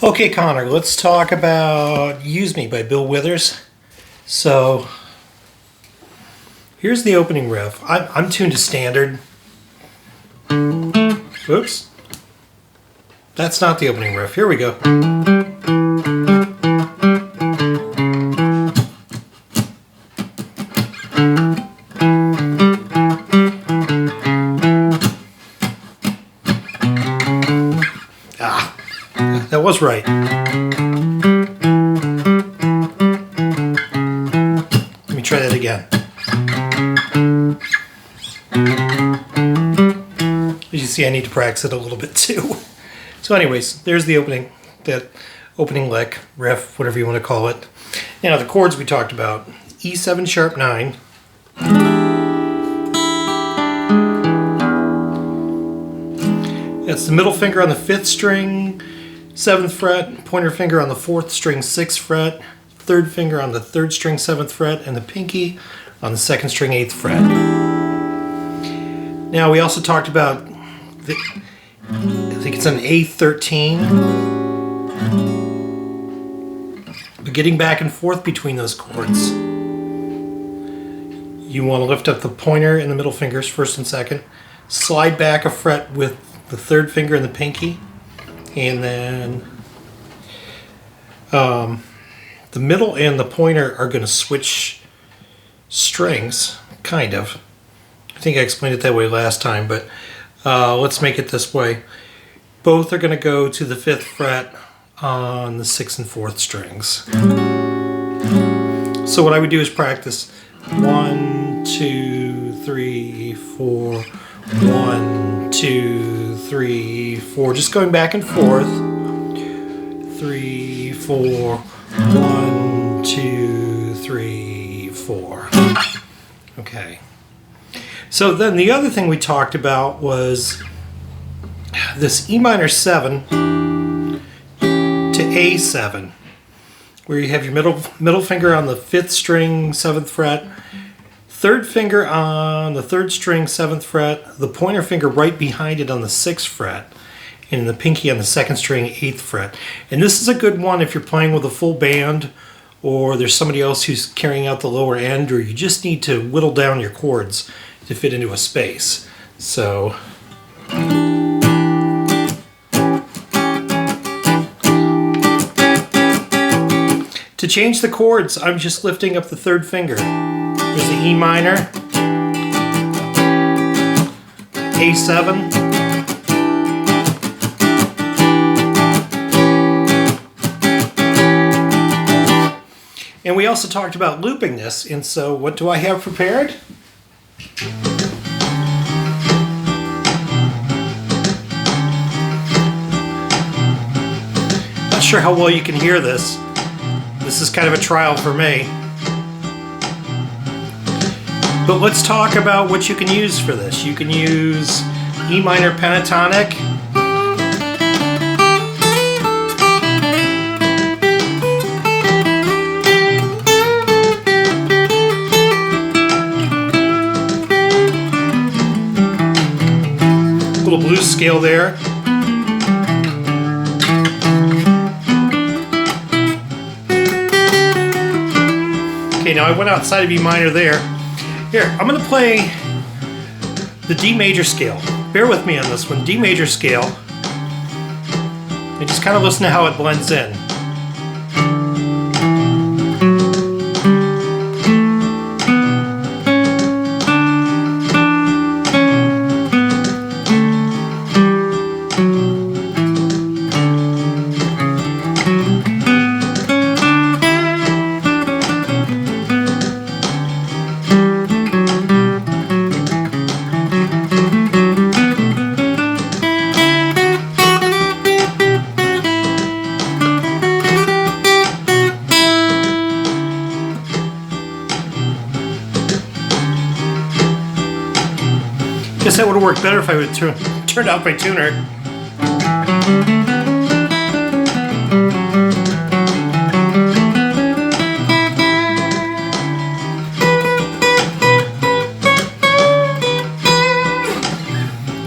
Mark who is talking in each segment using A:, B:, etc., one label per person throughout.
A: Okay, Connor, let's talk about Use Me by Bill Withers. So, here's the opening riff. I'm tuned to standard. Oops. That's not the opening riff. Here we go. That was right. Let me try that again. As you see, I need to practice it a little bit too. So anyways, there's the that opening lick, riff, whatever you want to call it. Now the chords we talked about. E7 sharp 9. That's the middle finger on the 5th string, 7th fret, pointer finger on the 4th string, 6th fret, 3rd finger on the 3rd string, 7th fret, and the pinky on the 2nd string, 8th fret. Now we also talked about, I think it's an A13, but getting back and forth between those chords. You want to lift up the pointer and the middle fingers, 1st and 2nd, slide back a fret with the 3rd finger and the pinky, and then the middle and the pointer are going to switch strings, kind of. I think I explained it that way last time, but let's make it this way. Both are going to go to the 5th fret on the 6th and 4th strings. So what I would do is practice 1, 2, 3, 4, 1, 2, 3, 4, just going back and forth. 3, 4, 1, 2, 3, 4. Okay. So then the other thing we talked about was this E minor 7 to A7, where you have your middle finger on the 5th string, 7th fret, 3rd finger on the 3rd string, 7th fret, the pointer finger right behind it on the 6th fret, and the pinky on the 2nd string, 8th fret. And this is a good one if you're playing with a full band, or there's somebody else who's carrying out the lower end, or you just need to whittle down your chords to fit into a space. So to change the chords, I'm just lifting up the 3rd finger. There's the E minor, A7, and we also talked about looping this, and so what do I have prepared? Not sure how well you can hear this. This is kind of a trial for me. But let's talk about what you can use for this. You can use E minor pentatonic. Little blues scale there. Okay, now I went outside of E minor there. Here, I'm going to play the D major scale. Bear with me on this one. D major scale. And just kind of listen to how it blends in. Guess that would have worked better if I would have turned off my tuner.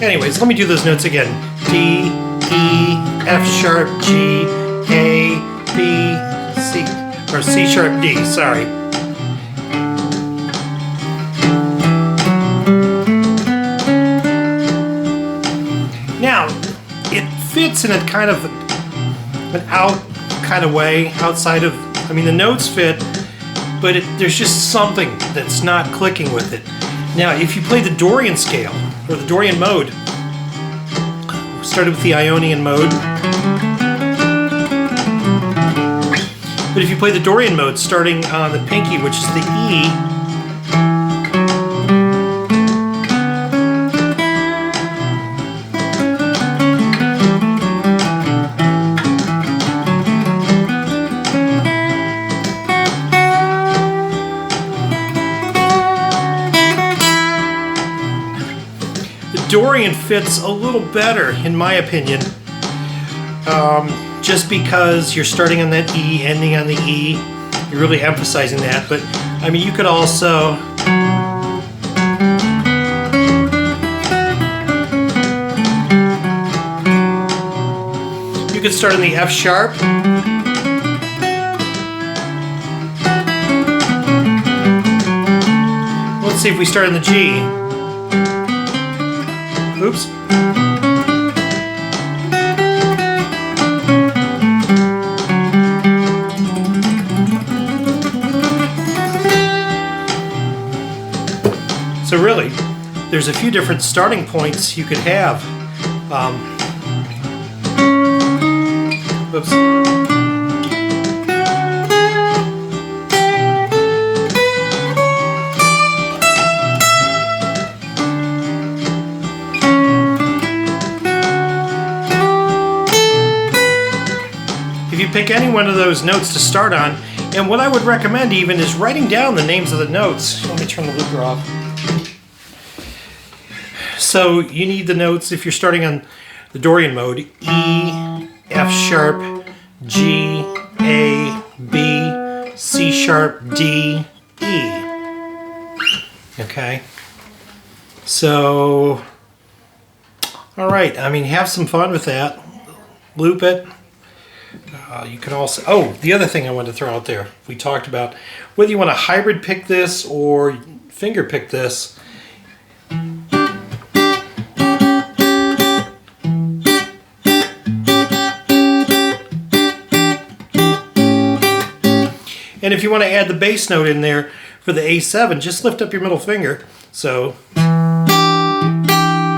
A: Anyways, let me do those notes again. D, E, F sharp, G, A, B, C, or C sharp, D, sorry. Now, it fits in a kind of an out kind of way, outside of, I mean, the notes fit, but there's just something that's not clicking with it. Now, if you play the Dorian scale, or the Dorian mode, started with the Ionian mode, but if you play the Dorian mode, starting on the pinky, which is the E, Dorian fits a little better, in my opinion, just because you're starting on that E, ending on the E. You're really emphasizing that, but I mean, you could also start on the F sharp. Let's see if we start on the G. Oops. So really, there's a few different starting points you could have. Oops. If you pick any one of those notes to start on, and what I would recommend even is writing down the names of the notes. Let me turn the looper off. So you need the notes, if you're starting on the Dorian mode, E, F sharp, G, A, B, C sharp, D, E. Okay? So, all right, I mean, have some fun with that. Loop it. You can also, oh, the other thing I wanted to throw out there, we talked about whether you want to hybrid pick this or finger pick this. And if you want to add the bass note in there for the A7, just lift up your middle finger. So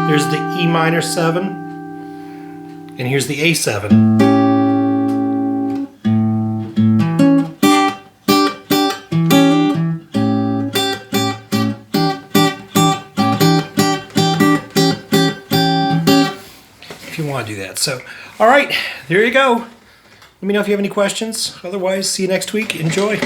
A: there's the E minor 7, and here's the A7. If you want to do that. So, all right, there you go. Let me know if you have any questions. Otherwise, see you next week. Enjoy.